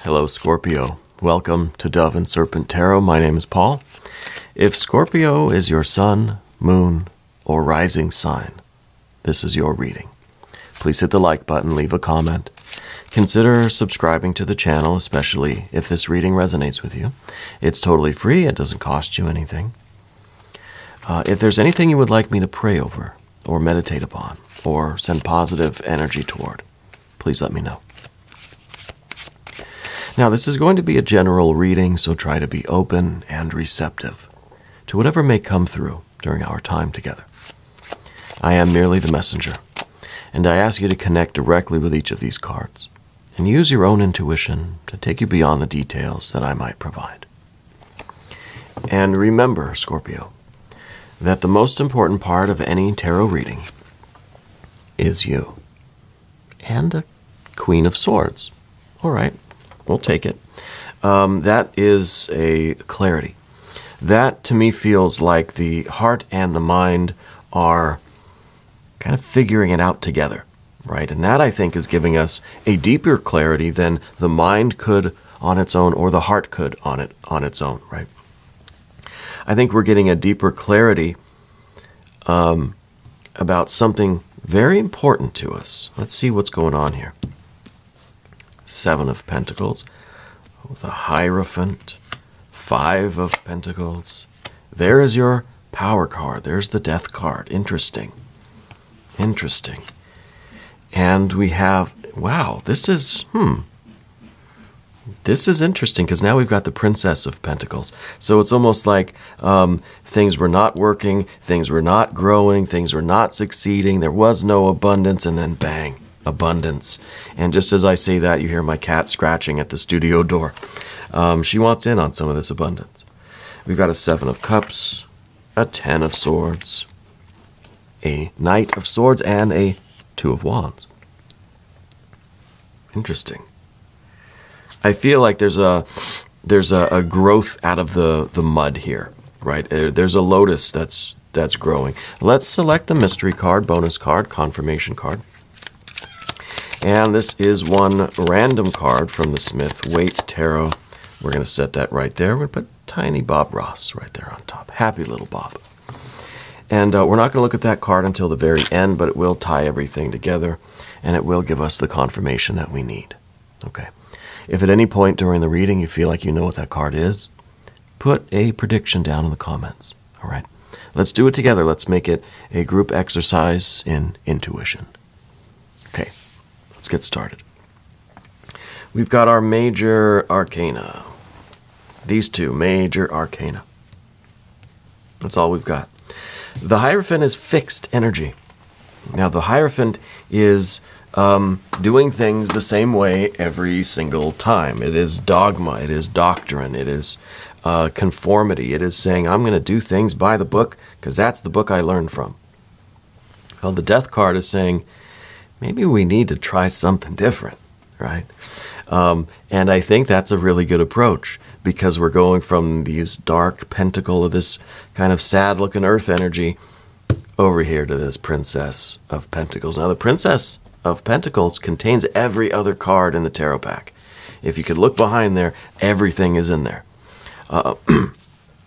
Hello, Scorpio. Welcome to Dove and Serpent Tarot. My name is Paul. If Scorpio is your sun, moon, or rising sign, this is your reading. Please hit the like button, leave a comment. Consider subscribing to the channel, especially if this reading resonates with you. It's totally free. It doesn't cost you anything. If there's anything you would like me to pray over or meditate upon or send positive energy toward, please let me know. Now, this is going to be a general reading, so try to be open and receptive to whatever may come through during our time together. I am merely the messenger, and I ask you to connect directly with each of these cards and use your own intuition to take you beyond the details that I might provide. And remember, Scorpio, that the most important part of any tarot reading is you and a Queen of Swords. All right. We'll take it. That is a clarity. That, to me, feels like the heart and the mind are kind of figuring it out together, right? And that, I think, is giving us a deeper clarity than the mind could on its own or the heart could on its own, right? I think we're getting a deeper clarity about something very important to us. Let's see what's going on here. Seven of Pentacles, the Hierophant, Five of Pentacles. There is your Power card. There's the Death card. Interesting. Interesting. And we have, wow, this is interesting because now we've got the Princess of Pentacles. So it's almost like things were not working, things were not growing, things were not succeeding, there was no abundance, and then bang. Abundance. And just as I say that, you hear my cat scratching at the studio door. She wants in on some of this abundance. We've got a Seven of Cups, a Ten of Swords, a Knight of Swords, and a Two of Wands. Interesting. I feel like there's a growth out of the mud here, right? There's a lotus that's growing. Let's select the mystery card, bonus card, confirmation card. And this is one random card from the Smith Waite Tarot. We're going to set that right there. We're going to put tiny Bob Ross right there on top. Happy little Bob. And we're not going to look at that card until the very end, but it will tie everything together, and it will give us the confirmation that we need. Okay. If at any point during the reading you feel like you know what that card is, put a prediction down in the comments. All right. Let's do it together. Let's make it a group exercise in intuition. Okay. Let's get started. We've got our major arcana. These two major arcana. That's all we've got. The Hierophant is fixed energy. Now, the Hierophant is doing things the same way every single time. It is dogma. It is doctrine. It is conformity. It is saying, I'm going to do things by the book because that's the book I learned from. Well, the Death card is saying, maybe we need to try something different, right? And I think that's a really good approach because we're going from these dark pentacle of this kind of sad-looking earth energy over here to this Princess of Pentacles. Now, the Princess of Pentacles contains every other card in the tarot pack. If you could look behind there, everything is in there.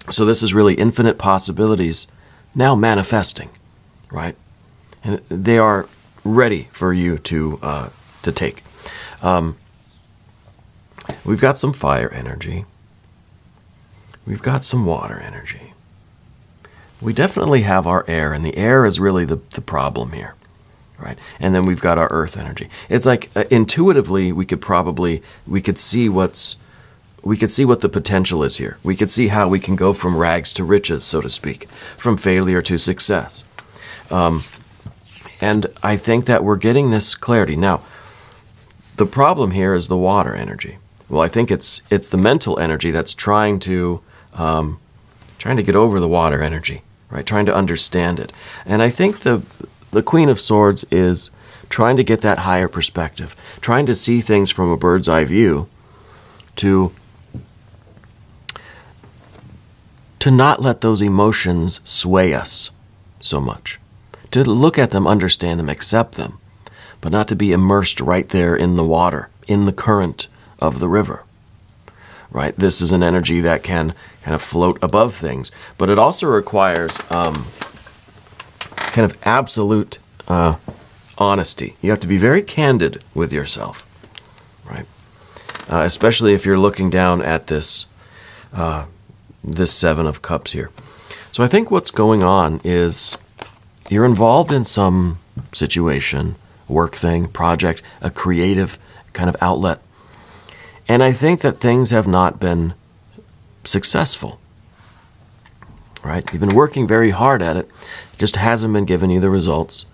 So this is really infinite possibilities now manifesting, right? And they are ready for you to take. We've got some fire energy. We've got some water energy. We definitely have our air, and the air is really the problem here, right? And then we've got our earth energy. It's like intuitively we could see what the potential is here. We could see how we can go from rags to riches, so to speak, from failure to success. And I think that we're getting this clarity. Now, the problem here is the water energy. Well, I think it's the mental energy that's trying to get over the water energy, right? Trying to understand it. And I think the Queen of Swords is trying to get that higher perspective, trying to see things from a bird's eye view to not let those emotions sway us so much. To look at them, understand them, accept them, but not to be immersed right there in the water, in the current of the river, right? This is an energy that can kind of float above things, but it also requires kind of absolute honesty. You have to be very candid with yourself, right? Especially if you're looking down at this this Seven of Cups here. So I think what's going on is you're involved in some situation, work thing, project, a creative kind of outlet. And I think that things have not been successful, right? You've been working very hard at it. It just hasn't been giving you the results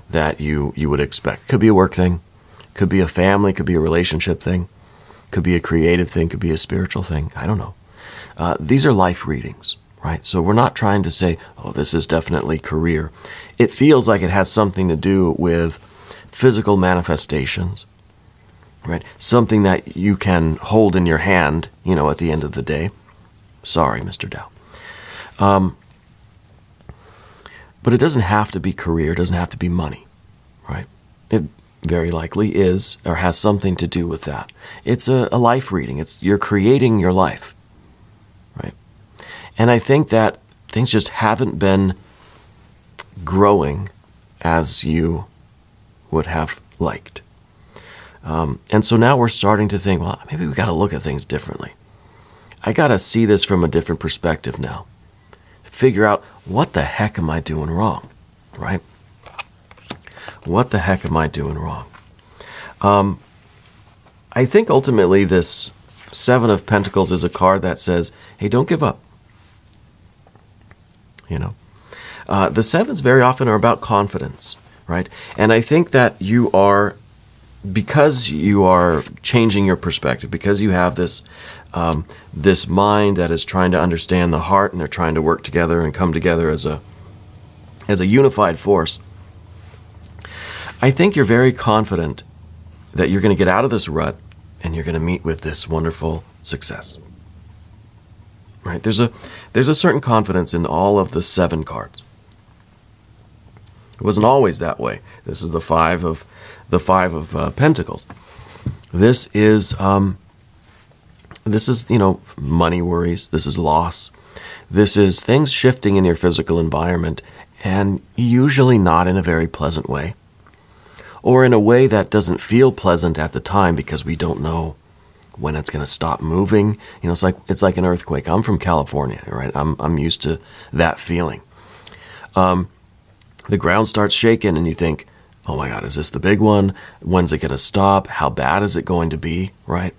that you would expect. Could be a work thing, could be a family, could be a relationship thing, could be a creative thing, could be a spiritual thing. I don't know. These are life readings, right? So we're not trying to say, oh, this is definitely career. It feels like it has something to do with physical manifestations, right? Something that you can hold in your hand, at the end of the day. Sorry, Mr. Dow. But it doesn't have to be career. It doesn't have to be money, right? It very likely is or has something to do with that. It's a life reading. You're creating your life, right? And I think that things just haven't been growing as you would have liked. And so now we're starting to think, well, maybe we got to look at things differently. I got to see this from a different perspective now. Figure out, what the heck am I doing wrong, right? What the heck am I doing wrong? I think ultimately this Seven of Pentacles is a card that says, hey, don't give up. The sevens very often are about confidence, right? And I think that because you are changing your perspective, because you have this this mind that is trying to understand the heart, and they're trying to work together and come together as a unified force, I think you're very confident that you're going to get out of this rut and you're going to meet with this wonderful success. Right? There's a certain confidence in all of the seven cards. It wasn't always that way. This is the five of Pentacles. This is money worries. This is loss. This is things shifting in your physical environment, and usually not in a very pleasant way, or in a way that doesn't feel pleasant at the time because we don't know when it's going to stop moving. It's like an earthquake. I'm from California, right? I'm used to that feeling. The ground starts shaking and you think, oh my God, is this the big one? When's it going to stop? How bad is it going to be, right?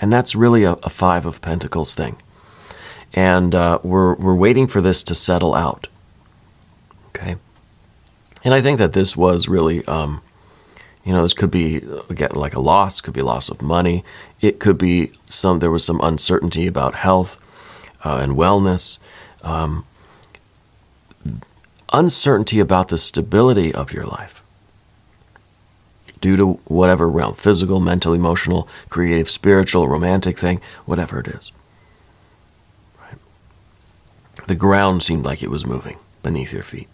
And that's really a Five of Pentacles thing. And we're waiting for this to settle out, okay? And I think that this was really, this could be, again, like a loss, could be a loss of money. It could be there was some uncertainty about health and wellness. Uncertainty about the stability of your life due to whatever realm, physical, mental, emotional, creative, spiritual, romantic thing, whatever it is. Right? The ground seemed like it was moving beneath your feet.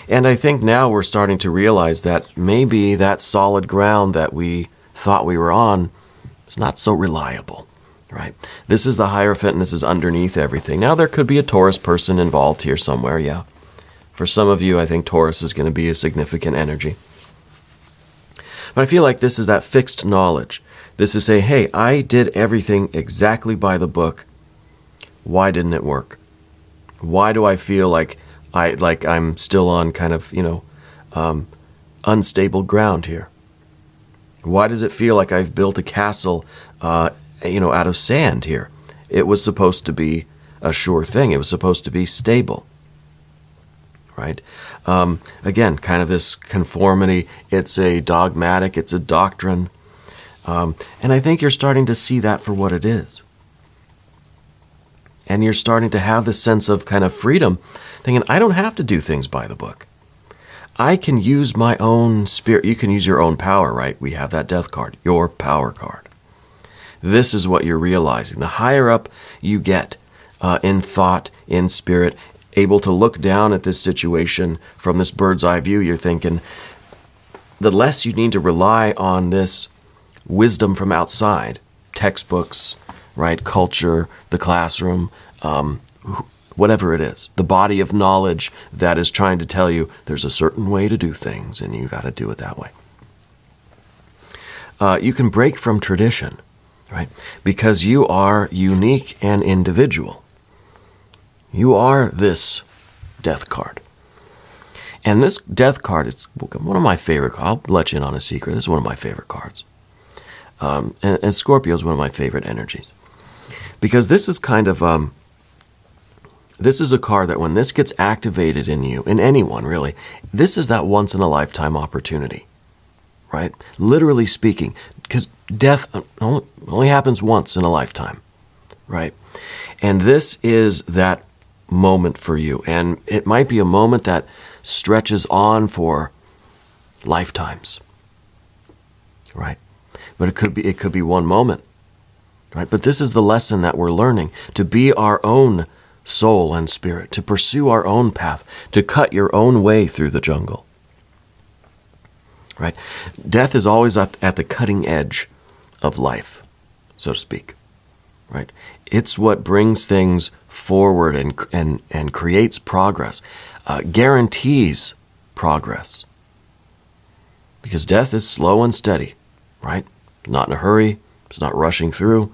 And I think now we're starting to realize that maybe that solid ground that we thought we were on is not so reliable. Right? This is the Hierophant, and this is underneath everything. Now, there could be a Taurus person involved here somewhere, yeah. For some of you, I think Taurus is going to be a significant energy. But I feel like this is that fixed knowledge. This is say, hey, I did everything exactly by the book. Why didn't it work? Why do I feel like I'm still on kind of, unstable ground here? Why does it feel like I've built a castle out of sand here? It was supposed to be a sure thing. It was supposed to be stable, right? Again, kind of this conformity. It's a dogmatic. It's a doctrine. And I think you're starting to see that for what it is. And you're starting to have this sense of kind of freedom, thinking, I don't have to do things by the book. I can use my own spirit. You can use your own power, right? We have that death card, your power card. This is what you're realizing. The higher up you get in thought, in spirit, able to look down at this situation from this bird's eye view, you're thinking, the less you need to rely on this wisdom from outside textbooks, right? Culture, the classroom, whatever it is, the body of knowledge that is trying to tell you there's a certain way to do things and you got to do it that way. You can break from tradition, right? Because you are unique and individual. You are this death card. And this death card is one of my favorite. I'll let you in on a secret. This is one of my favorite cards. And Scorpio is one of my favorite energies. Because this is kind of, this is a card that when this gets activated in you, in anyone really, this is that once in a lifetime opportunity, right? Literally speaking, because death only happens once in a lifetime, right? And this is that moment for you. And it might be a moment that stretches on for lifetimes, right? But it could be one moment, right? But this is the lesson that we're learning, to be our own soul and spirit, to pursue our own path, to cut your own way through the jungle, right? Death is always at the cutting edge of life, so to speak, right? It's what brings things forward and creates progress, guarantees progress. Because death is slow and steady, right? Not in a hurry, it's not rushing through,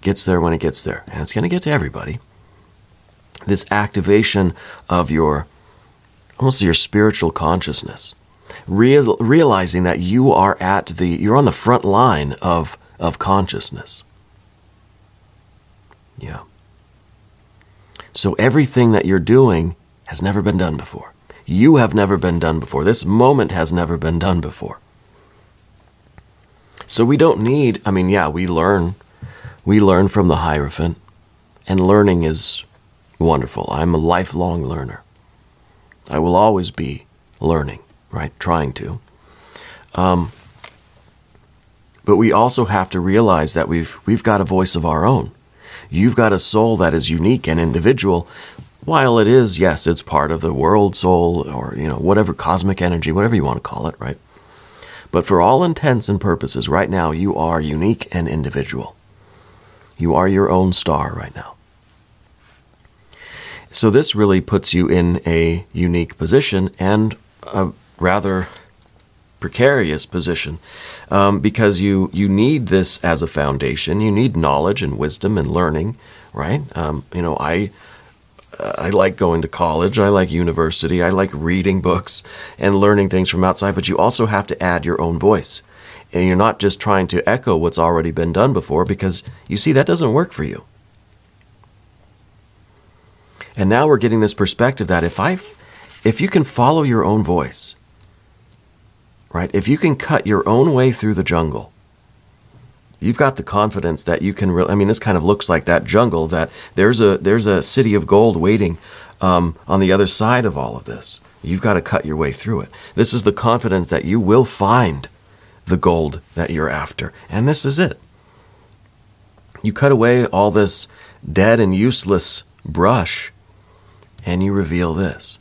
gets there when it gets there, and it's going to get to everybody. This activation of almost your spiritual consciousness, realizing that you're on the front line of consciousness. Yeah. So everything that you're doing has never been done before. You have never been done before. This moment has never been done before. So we don't need, we learn. We learn from the Hierophant, and learning is wonderful. I'm a lifelong learner. I will always be learning, right? Trying to. But we also have to realize that we've got a voice of our own. You've got a soul that is unique and individual. While it is, yes, it's part of the world soul, or whatever, cosmic energy, whatever you want to call it, right? But for all intents and purposes, right now, you are unique and individual. You are your own star right now. So this really puts you in a unique position, and a rather precarious position, because you need this as a foundation. You need knowledge and wisdom and learning, right? I like going to college. I like university. I like reading books and learning things from outside, but you also have to add your own voice. And you're not just trying to echo what's already been done before, because you see, that doesn't work for you. And now we're getting this perspective that if you can follow your own voice, right? If you can cut your own way through the jungle, you've got the confidence that you can this kind of looks like that jungle, that there's a city of gold waiting on the other side of all of this. You've got to cut your way through it. This is the confidence that you will find the gold that you're after. And this is it. You cut away all this dead and useless brush, and you reveal this.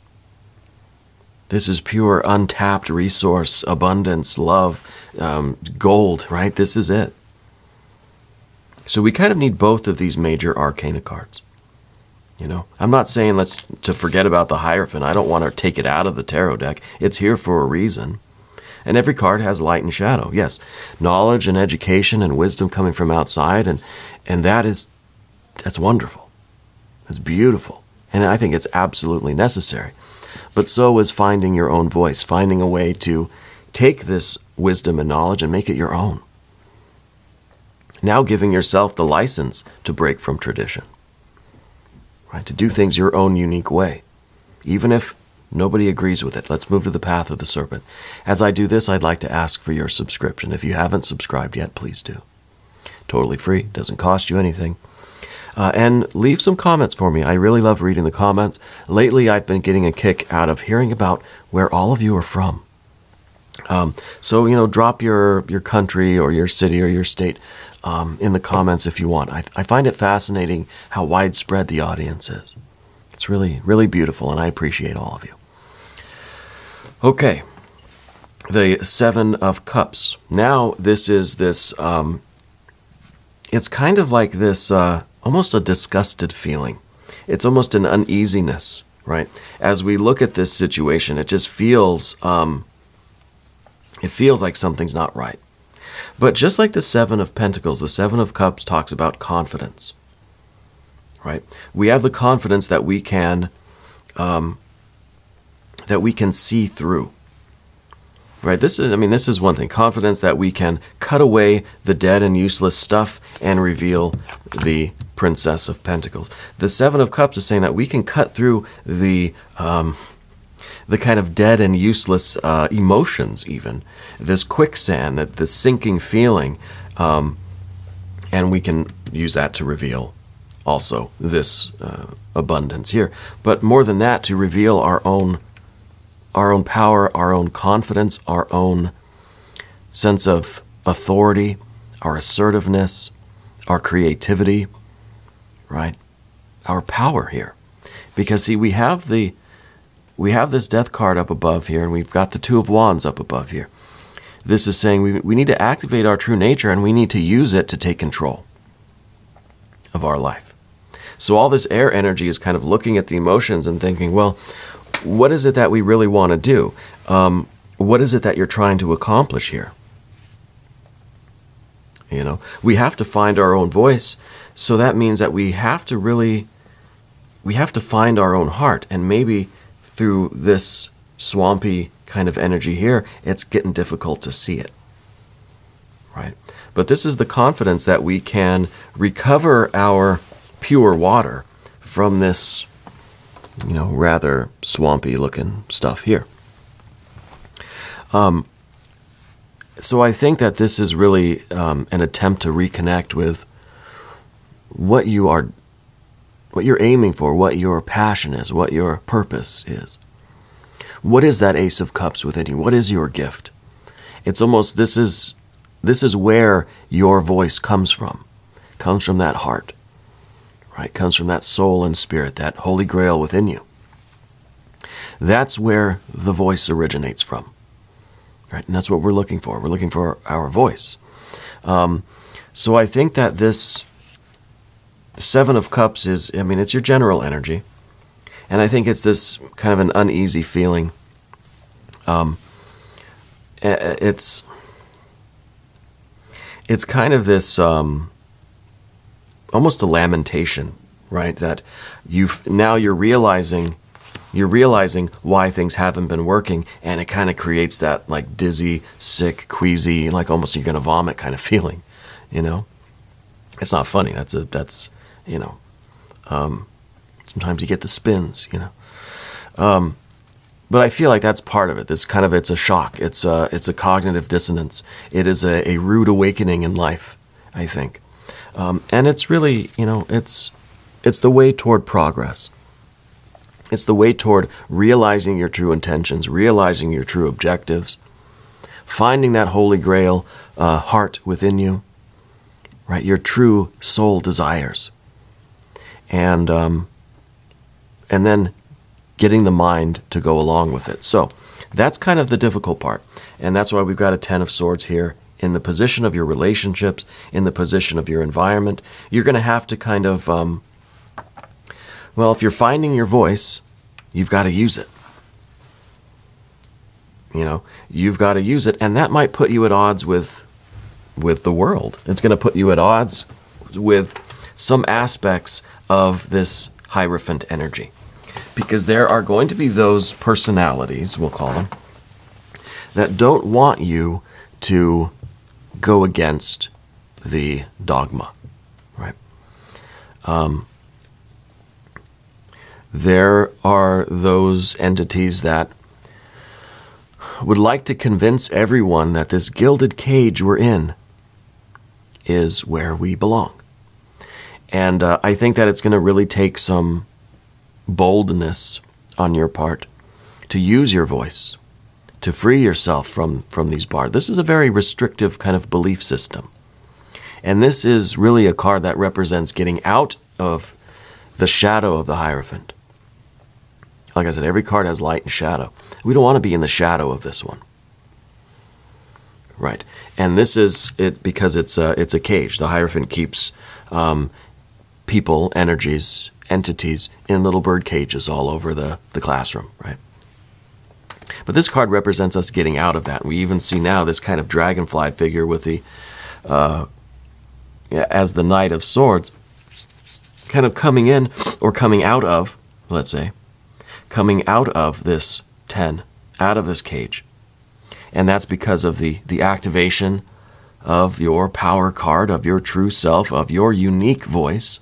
This is pure, untapped resource, abundance, love, gold, right? This is it. So we kind of need both of these major arcana cards. I'm not saying to forget about the Hierophant. I don't want to take it out of the tarot deck. It's here for a reason. And every card has light and shadow. Yes, knowledge and education and wisdom coming from outside, and that's wonderful. It's beautiful. And I think it's absolutely necessary. But so is finding your own voice, finding a way to take this wisdom and knowledge and make it your own. Now giving yourself the license to break from tradition, right? To do things your own unique way, even if nobody agrees with it. Let's move to the path of the serpent. As I do this, I'd like to ask for your subscription. If you haven't subscribed yet, please do. Totally free, doesn't cost you anything. And leave some comments for me. I really love reading the comments. Lately, I've been getting a kick out of hearing about where all of you are from. So, drop your country or your city or your state in the comments if you want. I find it fascinating how widespread the audience is. It's really, really beautiful, and I appreciate all of you. Okay, the Seven of Cups. Now, this is this it's kind of like this, almost a disgusted feeling. It's almost an uneasiness, right? As we look at this situation, it just feels, it feels like something's not right. But just like the Seven of Pentacles, the Seven of Cups talks about confidence, right? We have the confidence that we can see through, right? This is one thing. Confidence that we can cut away the dead and useless stuff and reveal the Princess of Pentacles. The Seven of Cups is saying that we can cut through the kind of dead and useless emotions, even this quicksand, this sinking feeling, and we can use that to reveal also this abundance here. But more than that, to reveal our own power, our own confidence, our own sense of authority, our assertiveness, our creativity, right? Our power here. Because see, we have this Death card up above here, and we've got the Two of Wands up above here. This is saying we need to activate our true nature, and we need to use it to take control of our life. So all this air energy is kind of looking at the emotions and thinking, well, what is it that we really want to do? What is it that you're trying to accomplish here? You know, we have to find our own voice. So that means that we have to find our own heart. And maybe through this swampy kind of energy here, it's getting difficult to see it, right? But this is the confidence that we can recover our pure water from this, you know, rather swampy looking stuff here. So I think that this is really an attempt to reconnect with what you're aiming for, what your passion is, what your purpose is. What is that Ace of Cups within you? What is your gift? It's almost, this is where your voice comes from that heart, right? Comes from that soul and spirit, that holy grail within you. That's where the voice originates from, right? And that's what we're looking for. We're looking for our voice. So I think that this Seven of Cups is, it's your general energy. And I think it's this kind of an uneasy feeling. It's kind of this almost a lamentation, right? That you're realizing why things haven't been working, and it kind of creates that like dizzy, sick, queasy, like almost you're gonna vomit kind of feeling, you know? It's not funny. That's you know. Sometimes you get the spins, you know. But I feel like that's part of it. It's a shock. It's a cognitive dissonance. It is a rude awakening in life, I think. And it's really, you know, it's the way toward progress. It's the way toward realizing your true intentions, realizing your true objectives, finding that holy grail heart within you, right? Your true soul desires. And then getting the mind to go along with it. So that's kind of the difficult part. And that's why we've got a Ten of Swords here in the position of your relationships, in the position of your environment. You're going to have to kind of, if you're finding your voice, you've got to use it. You know, you've got to use it. And that might put you at odds with the world. It's going to put you at odds with some aspects of this Hierophant energy. Because there are going to be those personalities, we'll call them, that don't want you to go against the dogma, right? There are those entities that would like to convince everyone that this gilded cage we're in is where we belong. And I think that it's going to really take some boldness on your part to use your voice, to free yourself from these bars. This is a very restrictive kind of belief system. And this is really a card that represents getting out of the shadow of the Hierophant. Like I said, every card has light and shadow. We don't want to be in the shadow of this one. right? And this is it because it's a cage. The Hierophant keeps people, energies, entities in little bird cages all over the classroom, right? But this card represents us getting out of that. We even see now this kind of dragonfly figure with the, as the Knight of Swords, kind of coming in or coming out of, let's say, coming out of this 10, out of this cage. And that's because of the activation of your power card, of your true self, of your unique voice,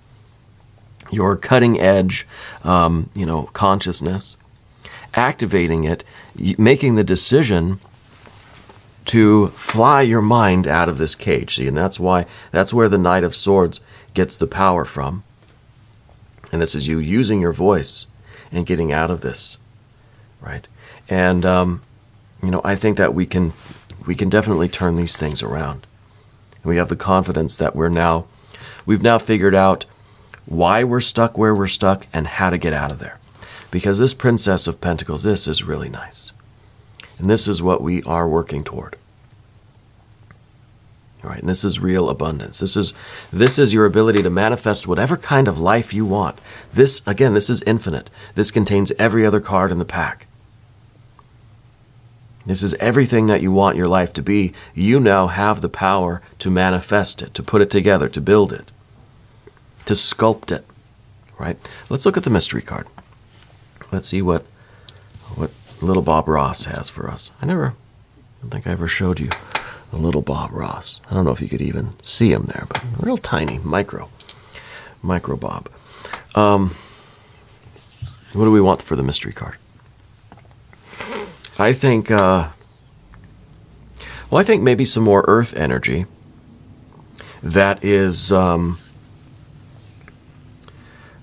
your cutting edge, consciousness, activating it, making the decision to fly your mind out of this cage. See, and that's where the Knight of Swords gets the power from. And this is you using your voice and getting out of this, right? And I think that we can definitely turn these things around. And we have the confidence that we've now figured out why we're stuck where we're stuck and how to get out of there. Because this Princess of Pentacles, this is really nice. And this is what we are working toward. All right, and this is real abundance. This is your ability to manifest whatever kind of life you want. This is infinite. This contains every other card in the pack. This is everything that you want your life to be. You now have the power to manifest it, to put it together, to build it, to sculpt it, right? Let's look at the mystery card. Let's see what little Bob Ross has for us. I don't think I ever showed you a little Bob Ross. I don't know if you could even see him there, but real tiny, micro Bob. What do we want for the mystery card? I think maybe some more earth energy that is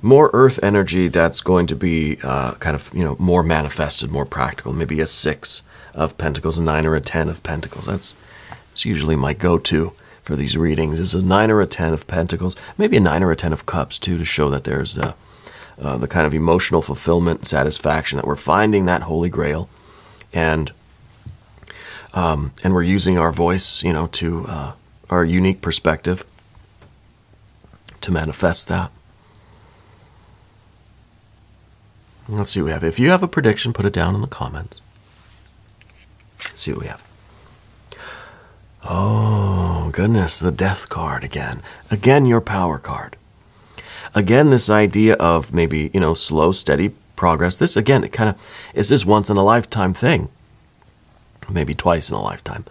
more earth energy that's going to be more manifested, more practical. Maybe a 6 of Pentacles, a 9 or a 10 of Pentacles. That's usually my go-to for these readings, is a 9 or a 10 of Pentacles. Maybe a 9 or a 10 of Cups, too, to show that there's the kind of emotional fulfillment, satisfaction, that we're finding that Holy Grail. And we're using our voice, to our unique perspective to manifest that. Let's see what we have. If you have a prediction, put it down in the comments. Let's see what we have. Oh, goodness, the Death card again. Again, your power card. Again, this idea of maybe, slow, steady progress. This, again, it kind of is this once in a lifetime thing. Maybe twice in a lifetime.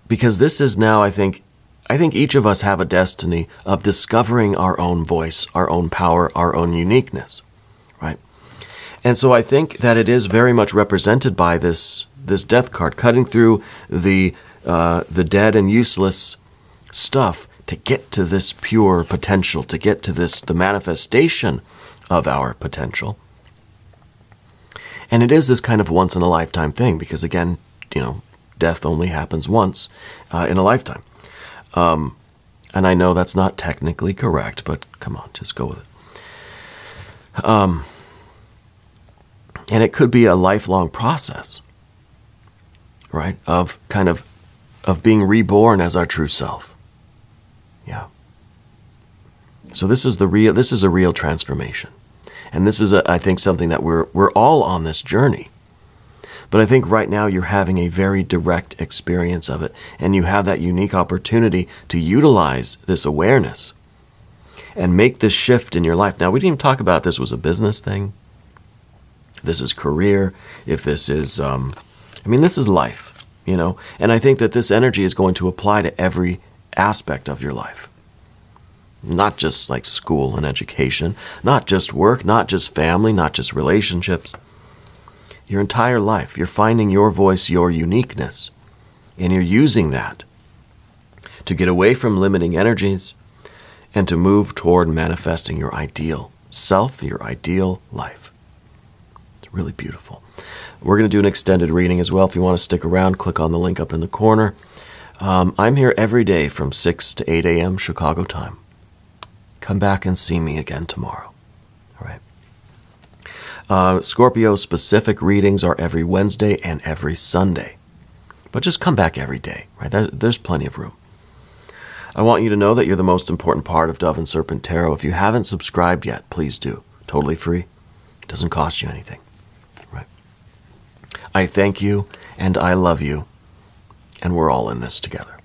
Because this is now, I think each of us have a destiny of discovering our own voice, our own power, our own uniqueness, right? And so I think that it is very much represented by this Death card, cutting through the dead and useless stuff to get to this pure potential, to get to the manifestation of our potential. And it is this kind of once in a lifetime thing, because again, death only happens once in a lifetime. And I know that's not technically correct, but come on, just go with it. And it could be a lifelong process, right? Of being reborn as our true self. Yeah. So this is a real transformation. And this is, I think, something that we're all on this journey. But I think right now you're having a very direct experience of it. And you have that unique opportunity to utilize this awareness and make this shift in your life. Now, we didn't even talk about if this was a business thing, if this is career, if this is, this is life, And I think that this energy is going to apply to every aspect of your life. Not just like school and education, not just work, not just family, not just relationships. Your entire life, you're finding your voice, your uniqueness, and you're using that to get away from limiting energies and to move toward manifesting your ideal self, your ideal life. It's really beautiful. We're going to do an extended reading as well. If you want to stick around, click on the link up in the corner. I'm here every day from 6 to 8 a.m. Chicago time. Come back and see me again tomorrow. All right. Scorpio specific readings are every Wednesday and every Sunday. But just come back every day, right? There's plenty of room. I want you to know that you're the most important part of Dove and Serpent Tarot. If you haven't subscribed yet, please do. Totally free. It doesn't cost you anything, right? I thank you, and I love you, and we're all in this together.